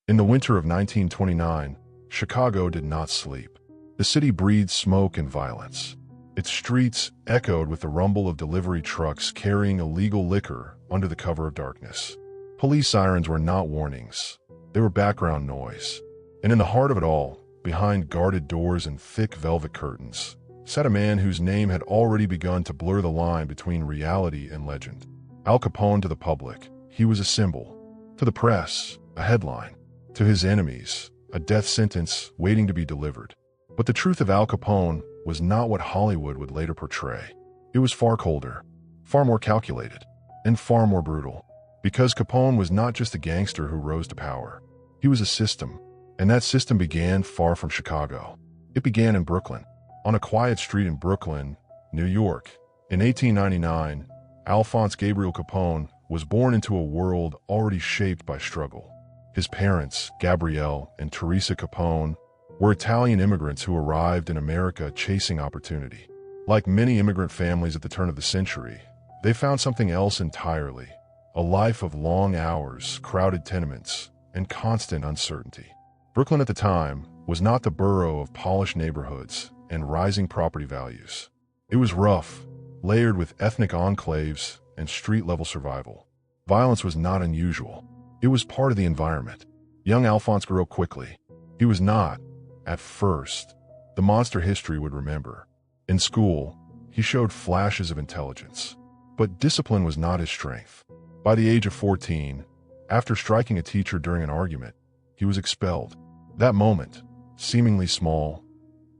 In the winter of 1929, Chicago did not sleep. The city breathed smoke and violence. Its streets echoed with the rumble of delivery trucks carrying illegal liquor under the cover of darkness. Police sirens were not warnings. They were background noise. And in the heart of it all, behind guarded doors and thick velvet curtains, sat a man whose name had already begun to blur the line between reality and legend. Al Capone to the public, he was a symbol. To the press, a headline. To his enemies, a death sentence waiting to be delivered. But the truth of Al Capone was not what Hollywood would later portray. It was far colder, far more calculated, and far more brutal. Because Capone was not just a gangster who rose to power. He was a system, and that system began far from Chicago. It began in Brooklyn. On a quiet street in Brooklyn, New York, in 1899, Alphonse Gabriel Capone was born into a world already shaped by struggle. His parents, Gabrielle and Teresa Capone, were Italian immigrants who arrived in America chasing opportunity. Like many immigrant families at the turn of the century, they found something else entirely, a life of long hours, crowded tenements, and constant uncertainty. Brooklyn at the time was not the borough of polished neighborhoods and rising property values. It was rough, layered with ethnic enclaves and street-level survival. Violence was not unusual. It was part of the environment. Young Alphonse grew up quickly. He was not, at first, the monster history would remember. In school, he showed flashes of intelligence. But discipline was not his strength. By the age of 14, after striking a teacher during an argument, he was expelled. That moment, seemingly small,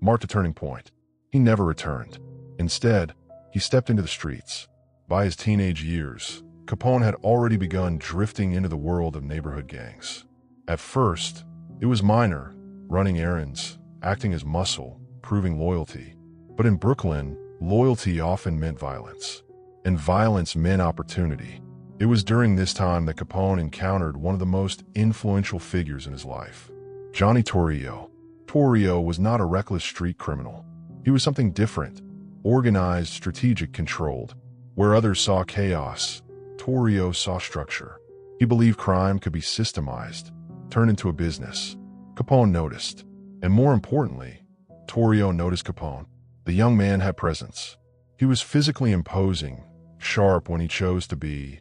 marked a turning point. He never returned. Instead, he stepped into the streets. By his teenage years, Capone had already begun drifting into the world of neighborhood gangs. At first, it was minor, running errands, acting as muscle, proving loyalty. But in Brooklyn, loyalty often meant violence. And violence meant opportunity. It was during this time that Capone encountered one of the most influential figures in his life, Johnny Torrio. Torrio was not a reckless street criminal. He was something different, organized, strategic, controlled. Where others saw chaos, Torrio saw structure. He believed crime could be systemized, turned into a business. Capone noticed. And more importantly, Torrio noticed Capone. The young man had presence. He was physically imposing, sharp when he chose to be,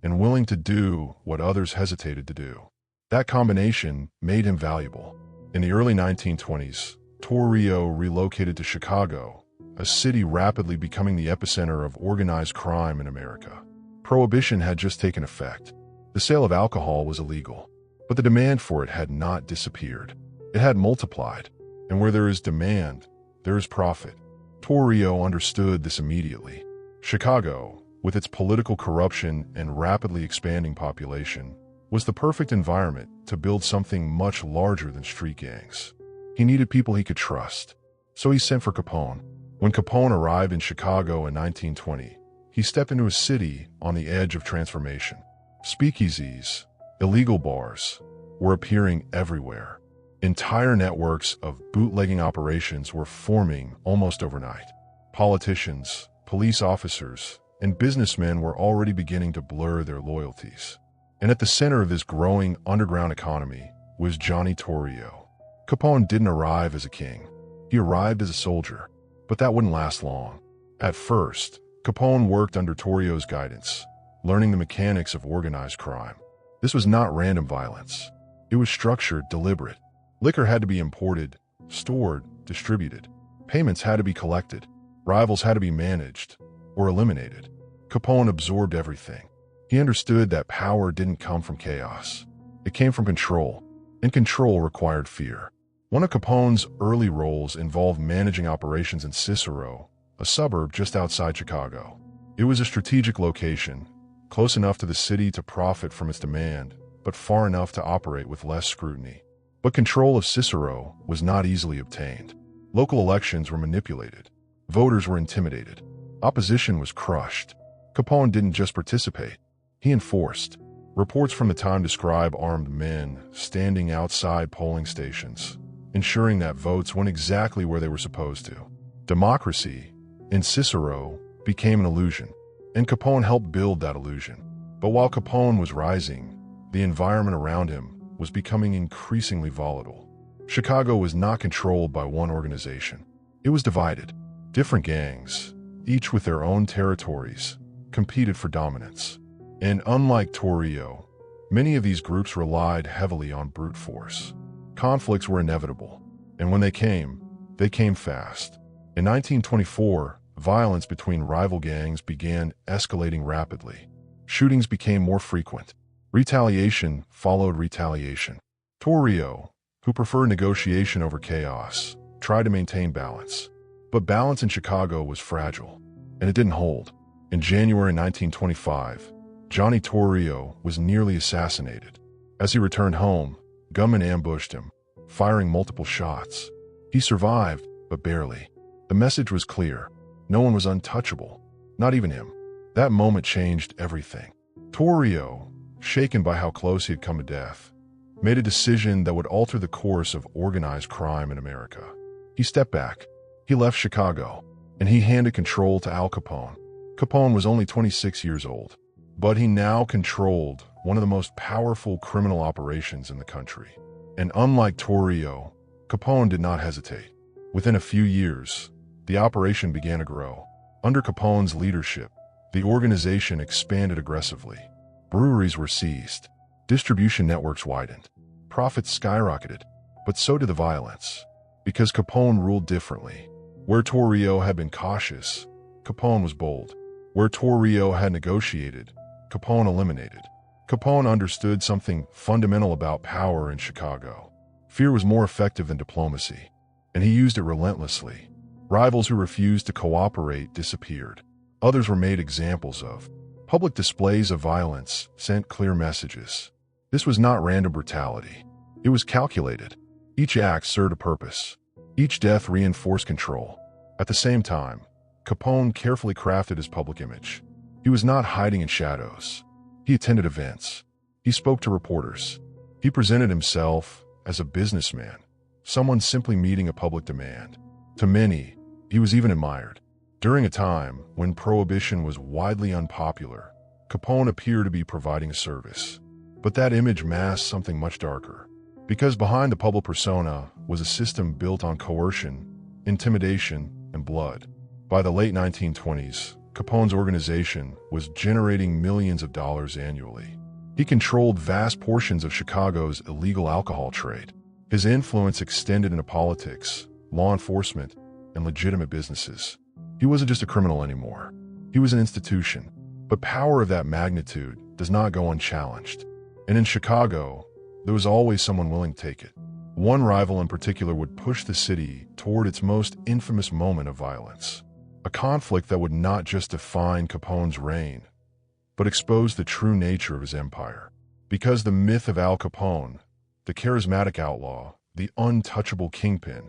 and willing to do what others hesitated to do. That combination made him valuable. In the early 1920s, Torrio relocated to Chicago, a city rapidly becoming the epicenter of organized crime in America. Prohibition had just taken effect. The sale of alcohol was illegal, but the demand for it had not disappeared. It had multiplied, and where there is demand, there is profit. Torrio understood this immediately. Chicago, with its political corruption and rapidly expanding population, was the perfect environment to build something much larger than street gangs. He needed people he could trust, so he sent for Capone. When Capone arrived in Chicago in 1920, he stepped into a city on the edge of transformation. Speakeasies, illegal bars, were appearing everywhere. Entire networks of bootlegging operations were forming almost overnight. Politicians, police officers, and businessmen were already beginning to blur their loyalties. And at the center of this growing underground economy was Johnny Torrio. Capone didn't arrive as a king. He arrived as a soldier, but that wouldn't last long. At first, Capone worked under Torrio's guidance, learning the mechanics of organized crime. This was not random violence. It was structured, deliberate. Liquor had to be imported, stored, distributed. Payments had to be collected. Rivals had to be managed or eliminated. Capone absorbed everything. He understood that power didn't come from chaos. It came from control, and control required fear. One of Capone's early roles involved managing operations in Cicero, a suburb just outside Chicago. It was a strategic location, close enough to the city to profit from its demand, but far enough to operate with less scrutiny. But control of Cicero was not easily obtained. Local elections were manipulated. Voters were intimidated. Opposition was crushed. Capone didn't just participate. He enforced. Reports from the time describe armed men standing outside polling stations, ensuring that votes went exactly where they were supposed to. Democracy, in Cicero, became an illusion, and Capone helped build that illusion. But while Capone was rising, the environment around him was becoming increasingly volatile. Chicago was not controlled by one organization. It was divided. Different gangs, each with their own territories, competed for dominance. And unlike Torrio, many of these groups relied heavily on brute force. Conflicts were inevitable, and when they came fast. In 1924, violence between rival gangs began escalating rapidly. Shootings became more frequent. Retaliation followed retaliation. Torrio, who preferred negotiation over chaos, tried to maintain balance. But balance in Chicago was fragile, and it didn't hold. In January 1925, Johnny Torrio was nearly assassinated. As he returned home, gunmen ambushed him, firing multiple shots. He survived, but barely. The message was clear. No one was untouchable, not even him. That moment changed everything. Torrio, shaken by how close he had come to death, made a decision that would alter the course of organized crime in America. He stepped back. He left Chicago, and he handed control to Al Capone. Capone was only 26 years old, but he now controlled one of the most powerful criminal operations in the country. And unlike Torrio, Capone did not hesitate. Within a few years, the operation began to grow. Under Capone's leadership, the organization expanded aggressively. Breweries were seized. Distribution networks widened. Profits skyrocketed, but so did the violence. Because Capone ruled differently. Where Torrio had been cautious, Capone was bold. Where Torrio had negotiated, Capone eliminated. Capone understood something fundamental about power in Chicago. Fear was more effective than diplomacy, and he used it relentlessly. Rivals who refused to cooperate disappeared. Others were made examples of. Public displays of violence sent clear messages. This was not random brutality. It was calculated. Each act served a purpose. Each death reinforced control. At the same time, Capone carefully crafted his public image. He was not hiding in shadows. He attended events. He spoke to reporters. He presented himself as a businessman, someone simply meeting a public demand. To many, he was even admired. During a time when Prohibition was widely unpopular, Capone appeared to be providing a service. But that image masked something much darker. Because behind the public persona was a system built on coercion, intimidation, and blood. By the late 1920s, Capone's organization was generating millions of dollars annually. He controlled vast portions of Chicago's illegal alcohol trade. His influence extended into politics, law enforcement, and legitimate businesses. He wasn't just a criminal anymore. He was an institution. But power of that magnitude does not go unchallenged. And in Chicago, there was always someone willing to take it. One rival in particular would push the city toward its most infamous moment of violence. A conflict that would not just define Capone's reign, but expose the true nature of his empire. Because the myth of Al Capone, the charismatic outlaw, the untouchable kingpin,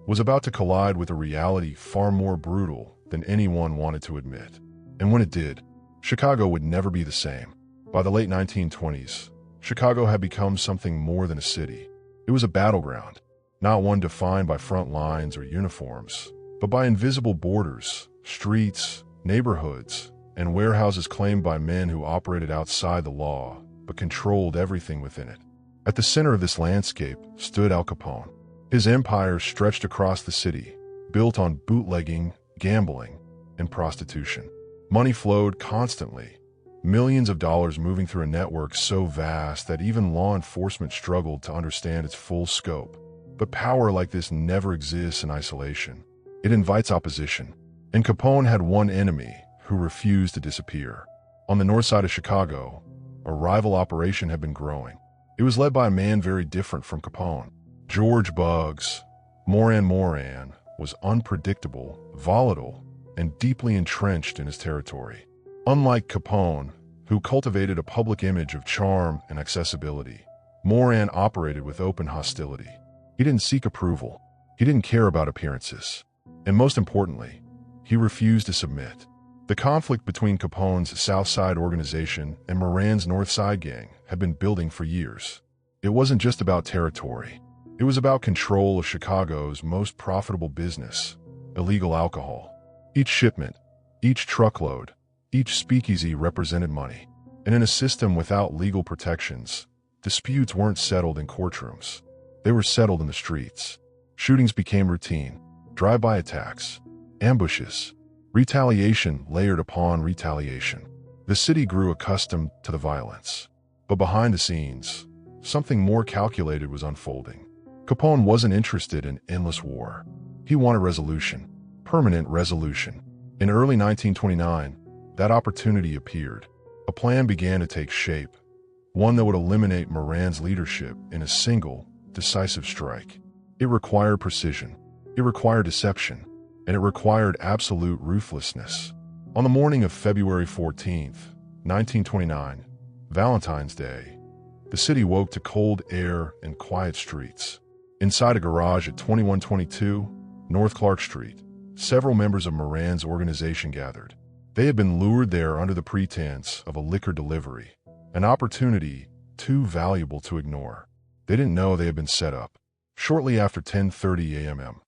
was about to collide with a reality far more brutal than anyone wanted to admit. And when it did, Chicago would never be the same. By the late 1920s, Chicago had become something more than a city. It was a battleground, not one defined by front lines or uniforms, but by invisible borders, streets, neighborhoods, and warehouses claimed by men who operated outside the law, but controlled everything within it. At the center of this landscape stood Al Capone. His empire stretched across the city, built on bootlegging, gambling, and prostitution. Money flowed constantly, millions of dollars moving through a network so vast that even law enforcement struggled to understand its full scope. But power like this never exists in isolation. It invites opposition. And Capone had one enemy who refused to disappear. On the north side of Chicago, a rival operation had been growing. It was led by a man very different from Capone. George Bugs Moran was unpredictable, volatile, and deeply entrenched in his territory. Unlike Capone, who cultivated a public image of charm and accessibility, Moran operated with open hostility. He didn't seek approval. He didn't care about appearances. And most importantly, he refused to submit. The conflict between Capone's South Side organization and Moran's North Side gang had been building for years. It wasn't just about territory. It was about control of Chicago's most profitable business, illegal alcohol. Each shipment, each truckload, each speakeasy represented money. And in a system without legal protections, disputes weren't settled in courtrooms. They were settled in the streets. Shootings became routine. Drive-by attacks, ambushes, retaliation layered upon retaliation. The city grew accustomed to the violence. But behind the scenes, something more calculated was unfolding. Capone wasn't interested in endless war. He wanted resolution, permanent resolution. In early 1929, that opportunity appeared. A plan began to take shape, one that would eliminate Moran's leadership in a single, decisive strike. It required precision, it required deception, and it required absolute ruthlessness. On the morning of February 14th, 1929, Valentine's Day, the city woke to cold air and quiet streets. Inside a garage at 2122 North Clark Street, several members of Moran's organization gathered. They had been lured there under the pretense of a liquor delivery, an opportunity too valuable to ignore. They didn't know they had been set up. Shortly after 10:30 a.m.,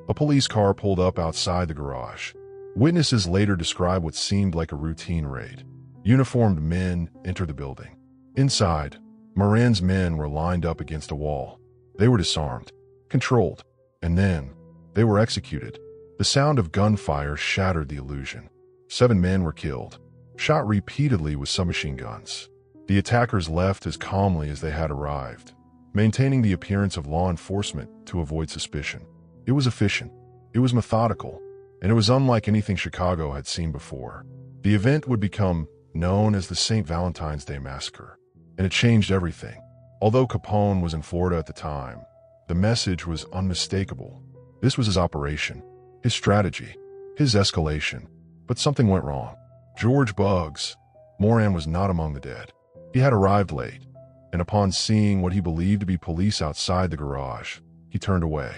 a police car pulled up outside the garage. Witnesses later described what seemed like a routine raid. Uniformed men entered the building. Inside, Moran's men were lined up against a wall. They were disarmed, controlled, and then they were executed. The sound of gunfire shattered the illusion. 7 men were killed, shot repeatedly with submachine guns. The attackers left as calmly as they had arrived, maintaining the appearance of law enforcement to avoid suspicion. It was efficient, it was methodical, and it was unlike anything Chicago had seen before. The event would become known as the St. Valentine's Day Massacre, and it changed everything. Although Capone was in Florida at the time, the message was unmistakable. This was his operation, his strategy, his escalation. But something went wrong. George Bugs Moran was not among the dead. He had arrived late, and upon seeing what he believed to be police outside the garage, he turned away.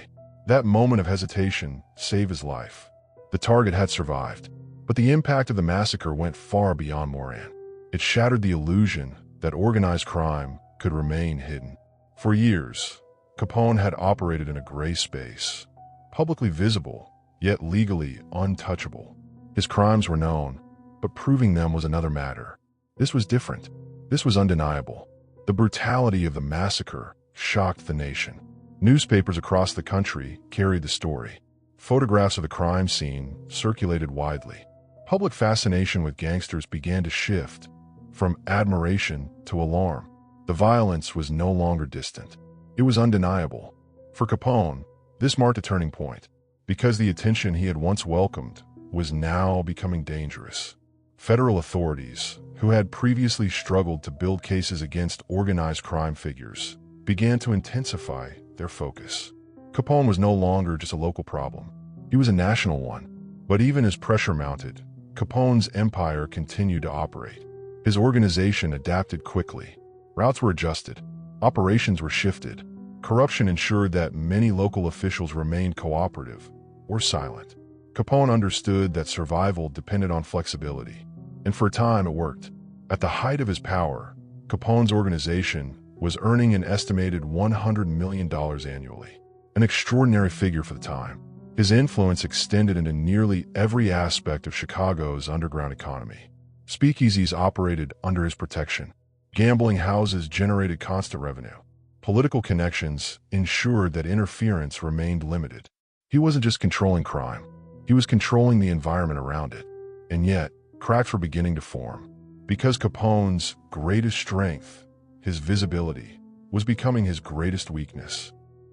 That moment of hesitation saved his life. The target had survived, but the impact of the massacre went far beyond Moran. It shattered the illusion that organized crime could remain hidden. For years, Capone had operated in a gray space, publicly visible, yet legally untouchable. His crimes were known, but proving them was another matter. This was different. This was undeniable. The brutality of the massacre shocked the nation. Newspapers across the country carried the story. Photographs of the crime scene circulated widely. Public fascination with gangsters began to shift from admiration to alarm. The violence was no longer distant. It was undeniable. For Capone, this marked a turning point, because the attention he had once welcomed was now becoming dangerous. Federal authorities, who had previously struggled to build cases against organized crime figures, began to intensify their focus. Capone was no longer just a local problem. He was a national one. But even as pressure mounted, Capone's empire continued to operate. His organization adapted quickly. Routes were adjusted. Operations were shifted. Corruption ensured that many local officials remained cooperative or silent. Capone understood that survival depended on flexibility, and for a time it worked. At the height of his power, Capone's organization was earning an estimated $100 million annually, an extraordinary figure for the time. His influence extended into nearly every aspect of Chicago's underground economy. Speakeasies operated under his protection. Gambling houses generated constant revenue. Political connections ensured that interference remained limited. He wasn't just controlling crime. He was controlling the environment around it. And yet, cracks were beginning to form. Because Capone's greatest strength, his visibility, was becoming his greatest weakness.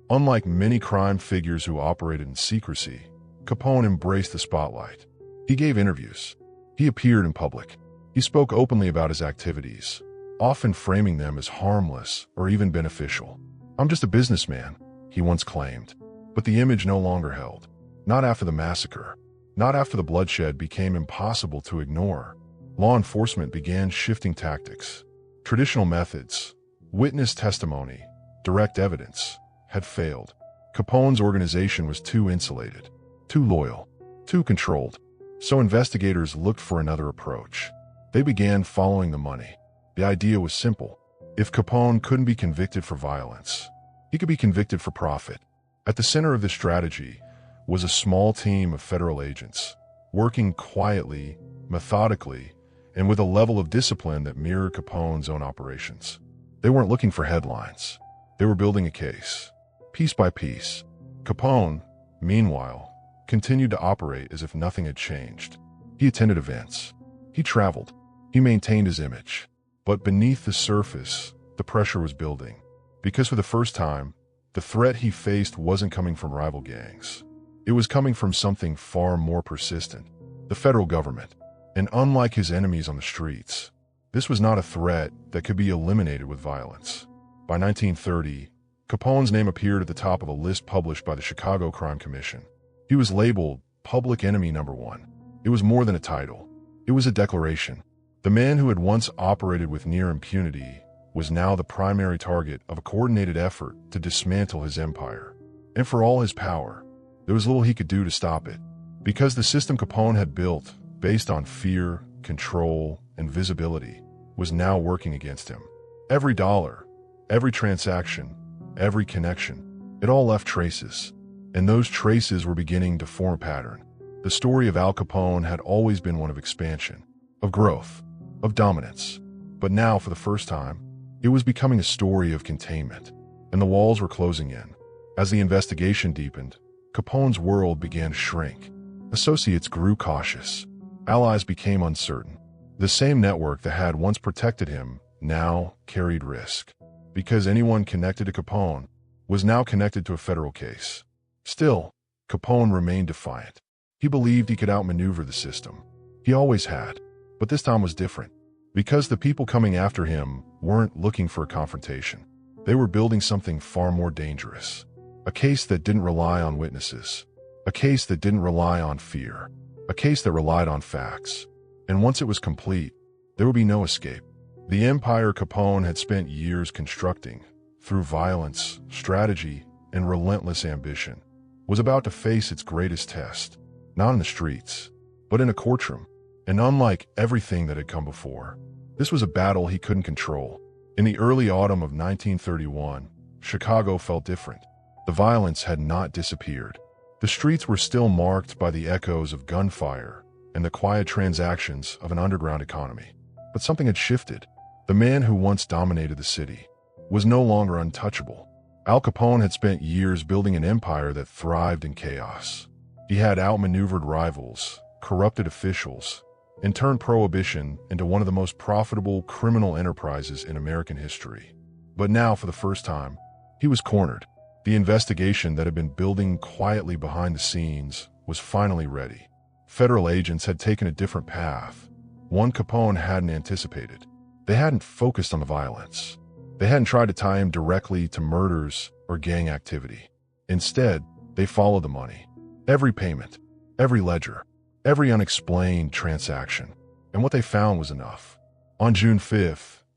Unlike many crime figures who operated in secrecy, Capone embraced the spotlight. He gave interviews. He appeared in public. He spoke openly about his activities, often framing them as harmless or even beneficial. "I'm just a businessman," he once claimed. But the image no longer held. Not after the massacre. Not after the bloodshed became impossible to ignore. Law enforcement began shifting tactics. Traditional methods, witness testimony, direct evidence, had failed. Capone's organization was too insulated, too loyal, too controlled. So investigators looked for another approach. They began following the money. The idea was simple. If Capone couldn't be convicted for violence, he could be convicted for profit. At the center of this strategy was a small team of federal agents, working quietly, methodically, and with a level of discipline that mirrored Capone's own operations. They weren't looking for headlines. They were building a case. Piece by piece. Capone, meanwhile, continued to operate as if nothing had changed. He attended events. He traveled. He maintained his image. But beneath the surface, the pressure was building. Because for the first time, the threat he faced wasn't coming from rival gangs. It was coming from something far more persistent, the federal government. And unlike his enemies on the streets, this was not a threat that could be eliminated with violence. By 1930, Capone's name appeared at the top of a list published by the Chicago Crime Commission. He was labeled Public Enemy Number 1. It was more than a title. It was a declaration. The man who had once operated with near impunity was now the primary target of a coordinated effort to dismantle his empire. And for all his power, there was little he could do to stop it. Because the system Capone had built, based on fear, control, and visibility, was now working against him. Every dollar, every transaction, every connection, it all left traces. And those traces were beginning to form a pattern. The story of Al Capone had always been one of expansion, of growth, of dominance. But now, for the first time, it was becoming a story of containment, and the walls were closing in. As the investigation deepened, Capone's world began to shrink. Associates grew cautious. Allies became uncertain. The same network that had once protected him now carried risk. Because anyone connected to Capone was now connected to a federal case. Still, Capone remained defiant. He believed he could outmaneuver the system. He always had. But this time was different. Because the people coming after him weren't looking for a confrontation. They were building something far more dangerous. A case that didn't rely on witnesses. A case that didn't rely on fear. A case that relied on facts. And once it was complete, there would be no escape. The empire Capone had spent years constructing, through violence, strategy, and relentless ambition, was about to face its greatest test. Not in the streets, but in a courtroom. And unlike everything that had come before, this was a battle he couldn't control. In the early autumn of 1931, Chicago felt different. The violence had not disappeared. The streets were still marked by the echoes of gunfire and the quiet transactions of an underground economy. But something had shifted. The man who once dominated the city was no longer untouchable. Al Capone had spent years building an empire that thrived in chaos. He had outmaneuvered rivals, corrupted officials, and turned Prohibition into one of the most profitable criminal enterprises in American history. But now, for the first time, he was cornered. The investigation that had been building quietly behind the scenes was finally ready. Federal agents had taken a different path, one Capone hadn't anticipated. They hadn't focused on the violence. They hadn't tried to tie him directly to murders or gang activity. Instead, they followed the money. Every payment, every ledger, every unexplained transaction. And what they found was enough. On June 5,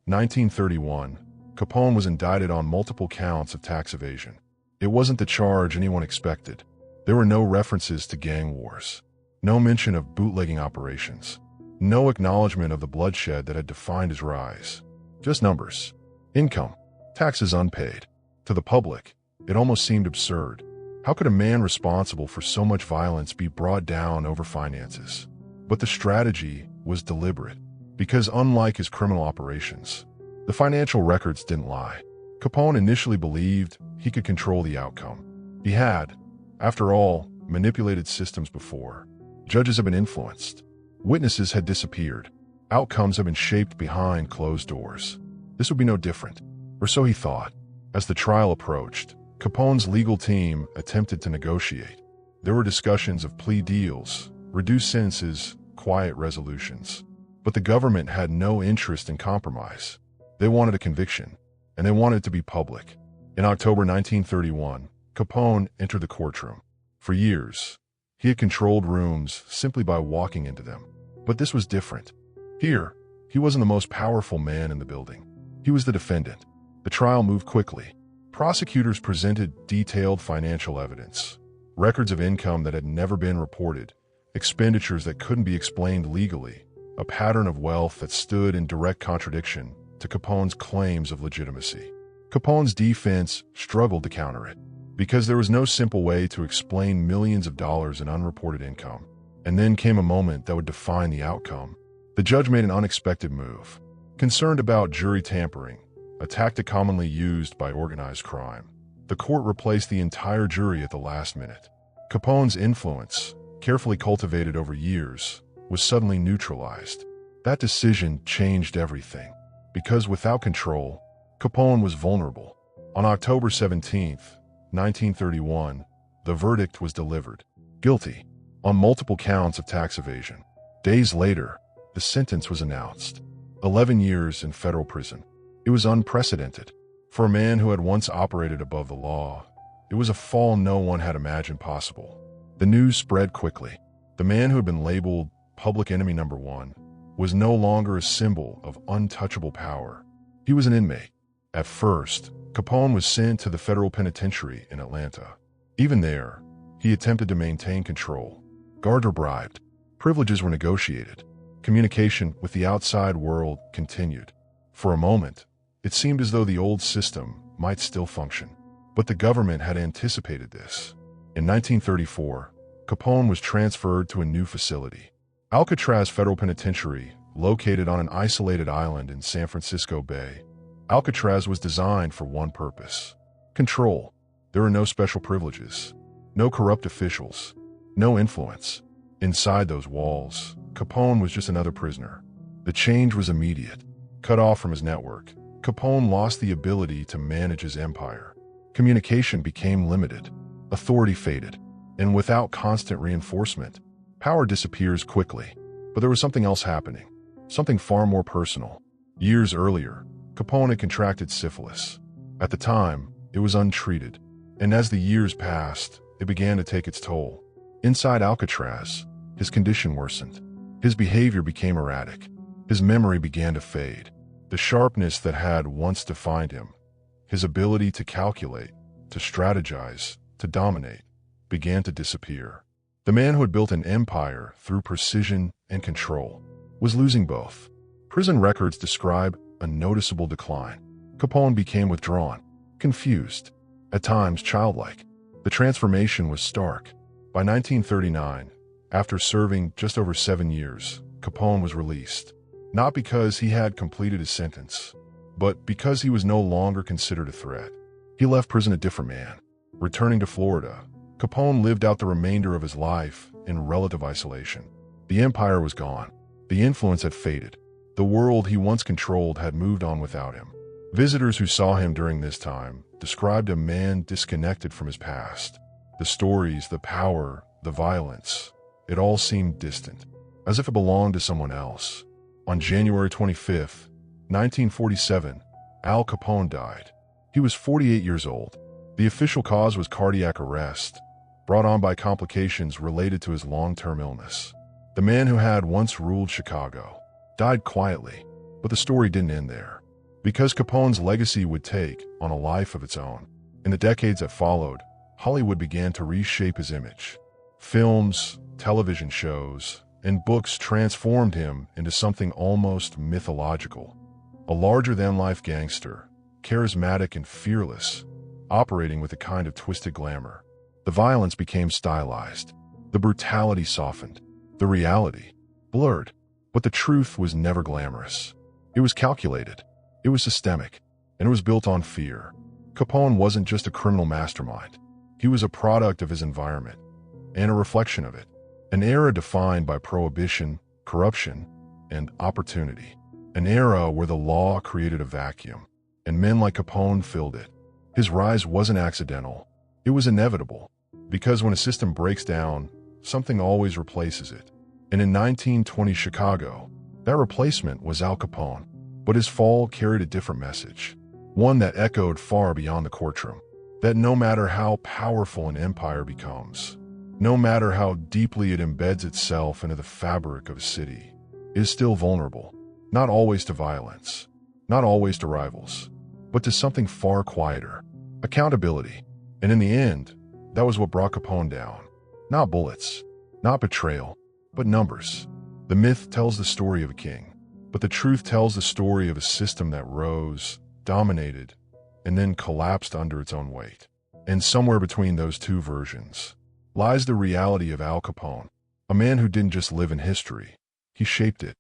1931, Capone was indicted on multiple counts of tax evasion. It wasn't the charge anyone expected. There were no references to gang wars, no mention of bootlegging operations, no acknowledgement of the bloodshed that had defined his rise. Just numbers. Income. Taxes unpaid. To the public, it almost seemed absurd. How could a man responsible for so much violence be brought down over finances? But the strategy was deliberate, because unlike his criminal operations, the financial records didn't lie. Capone initially believed he could control the outcome. He had, after all, manipulated systems before. Judges had been influenced. Witnesses had disappeared. Outcomes had been shaped behind closed doors. This would be no different, or so he thought. As the trial approached, Capone's legal team attempted to negotiate. There were discussions of plea deals, reduced sentences, quiet resolutions. But the government had no interest in compromise. They wanted a conviction, and they wanted it to be public. In October 1931, Capone entered the courtroom. For years, he had controlled rooms simply by walking into them. But this was different. Here, he wasn't the most powerful man in the building. He was the defendant. The trial moved quickly. Prosecutors presented detailed financial evidence, records of income that had never been reported, expenditures that couldn't be explained legally, a pattern of wealth that stood in direct contradiction to Capone's claims of legitimacy. Capone's defense struggled to counter it, because there was no simple way to explain millions of dollars in unreported income. And then came a moment that would define the outcome. The judge made an unexpected move. Concerned about jury tampering, a tactic commonly used by organized crime. The court replaced the entire jury at the last minute. Capone's influence, carefully cultivated over years, was suddenly neutralized. That decision changed everything. Because without control, Capone was vulnerable. On October 17, 1931, the verdict was delivered. Guilty, on multiple counts of tax evasion. Days later, the sentence was announced. 11 years in federal prison. It was unprecedented. For a man who had once operated above the law, it was a fall no one had imagined possible. The news spread quickly. The man who had been labeled public enemy number one was no longer a symbol of untouchable power. He was an inmate. At first, Capone was sent to the federal penitentiary in Atlanta. Even there, he attempted to maintain control. Guards were bribed. Privileges were negotiated. Communication with the outside world continued. For a moment, it seemed as though the old system might still function. But the government had anticipated this. In 1934, Capone was transferred to a new facility. Alcatraz Federal Penitentiary, located on an isolated island in San Francisco Bay. Alcatraz was designed for one purpose: control. There were no special privileges, no corrupt officials, no influence. Inside those walls, Capone was just another prisoner. The change was immediate. Cut off from his network, Capone lost the ability to manage his empire. Communication became limited. Authority faded. And without constant reinforcement, power disappears quickly. But there was something else happening. Something far more personal. Years earlier, Capone had contracted syphilis. At the time, it was untreated. And as the years passed, it began to take its toll. Inside Alcatraz, his condition worsened. His behavior became erratic. His memory began to fade. The sharpness that had once defined him, his ability to calculate, to strategize, to dominate, began to disappear. The man who had built an empire through precision and control was losing both. Prison records describe a noticeable decline. Capone became withdrawn, confused, at times childlike. The transformation was stark. By 1939, after serving just over 7 years, Capone was released. Not because he had completed his sentence, but because he was no longer considered a threat. He left prison a different man. Returning to Florida, Capone lived out the remainder of his life in relative isolation. The empire was gone. The influence had faded. The world he once controlled had moved on without him. Visitors who saw him during this time described a man disconnected from his past. The stories, the power, the violence, it all seemed distant, as if it belonged to someone else. On January 25, 1947, Al Capone died. He was 48 years old. The official cause was cardiac arrest, brought on by complications related to his long-term illness. The man who had once ruled Chicago died quietly, but the story didn't end there. Because Capone's legacy would take on a life of its own. In the decades that followed, Hollywood began to reshape his image. Films, television shows, and books transformed him into something almost mythological. A larger-than-life gangster, charismatic and fearless, operating with a kind of twisted glamour. The violence became stylized. The brutality softened. The reality blurred. But the truth was never glamorous. It was calculated. It was systemic. And it was built on fear. Capone wasn't just a criminal mastermind. He was a product of his environment, and a reflection of it. An era defined by prohibition, corruption, and opportunity. An era where the law created a vacuum, and men like Capone filled it. His rise wasn't accidental. It was inevitable. Because when a system breaks down, something always replaces it. And in 1920 Chicago, that replacement was Al Capone. But his fall carried a different message. One that echoed far beyond the courtroom. That no matter how powerful an empire becomes, no matter how deeply it embeds itself into the fabric of a city, it is still vulnerable, not always to violence, not always to rivals, but to something far quieter: accountability. And in the end, that was what brought Capone down. Not bullets, not betrayal, but numbers. The myth tells the story of a king, but the truth tells the story of a system that rose, dominated, and then collapsed under its own weight. And somewhere between those two versions lies the reality of Al Capone, a man who didn't just live in history, he shaped it.